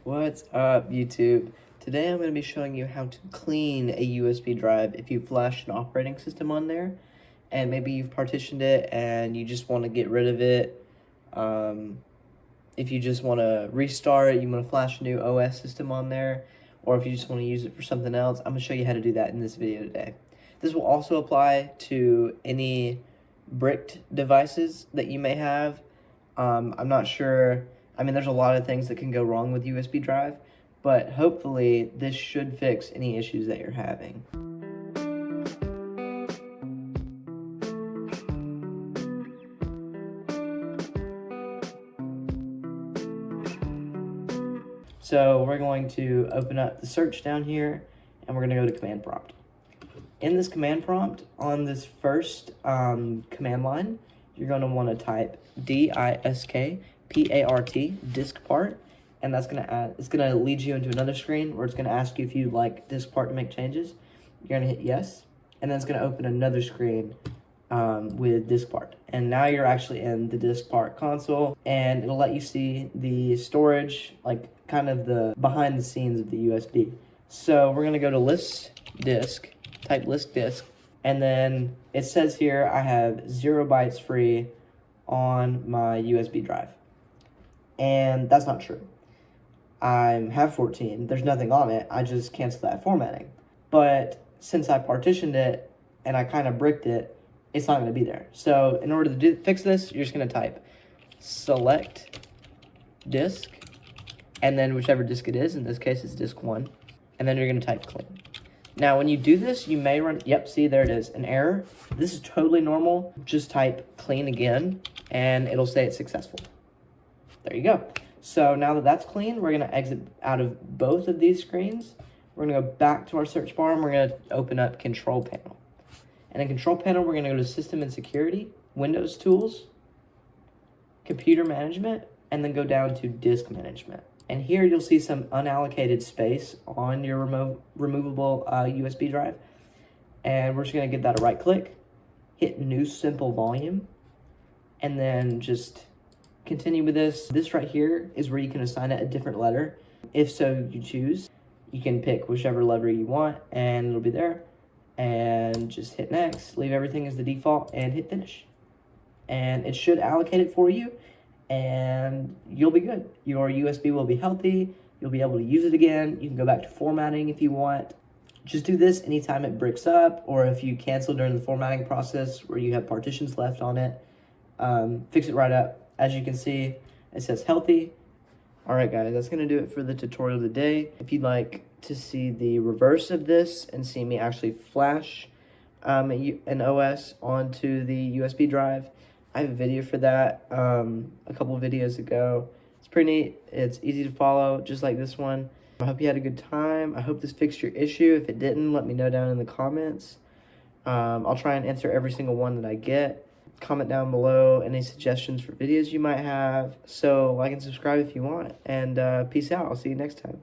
What's up, YouTube? Today I'm going to be showing you how to clean a USB drive if you flash an operating system on there and maybe you've partitioned it and you just want to get rid of it. If you just want to restart it, you want to flash a new OS system on there, or if you just want to use it for something else, I'm going to show you how to do that in this video today. This will also apply to any bricked devices that you may have. I'm not sure. I mean, there's a lot of things that can go wrong with USB drive, but hopefully this should fix any issues that you're having. So we're going to open up the search down here, and we're going to go to command prompt. In this command prompt, on this first command line, you're going to want to type DISK PART, disk part, and that's it's gonna lead you into another screen where it's gonna ask you if you'd like disk part to make changes. You're gonna hit yes, and then it's gonna open another screen with disk part. And now you're actually in the disk part console, and it'll let you see the storage, like kind of the behind the scenes of the USB. So we're gonna go to list disk, type list disk, and then it says here I have 0 bytes free on my USB drive. And that's not true. I have 14. There's nothing on it. I just canceled that formatting. But since I partitioned it and I kind of bricked it, it's not going to be there. So in order to fix this, you're just going to type select disk, and then whichever disk it is. In this case, it's disk 1. And then you're going to type clean. Now, when you do this, you may run, yep, see, there it is, an error. This is totally normal. Just type clean again, and it'll say it's successful. There you go. So now that that's clean, we're going to exit out of both of these screens. We're going to go back to our search bar, and we're going to open up Control Panel. And in Control Panel, we're going to go to System and Security, Windows Tools, Computer Management, and then go down to Disk Management. And here you'll see some unallocated space on your removable USB drive. And we're just going to give that a right click, hit New Simple Volume, and then just continue with this. This right here is where you can assign it a different letter. If so you choose, you can pick whichever letter you want and it'll be there. And just hit next, leave everything as the default, and hit finish. And it should allocate it for you, and you'll be good. Your USB will be healthy. You'll be able to use it again. You can go back to formatting if you want. Just do this anytime it bricks up, or if you cancel during the formatting process where you have partitions left on it. Fix it right up. As you can see, it says healthy. All right, guys, that's going to do it for the tutorial today. If you'd like to see the reverse of this and see me actually flash an OS onto the USB drive, I have a video for that a couple of videos ago. It's pretty neat. It's easy to follow, just like this one. I hope you had a good time. I hope this fixed your issue. If it didn't, let me know down in the comments. I'll try and answer every single one that I get. Comment down below any suggestions for videos you might have. So like and subscribe if you want. And peace out. I'll see you next time.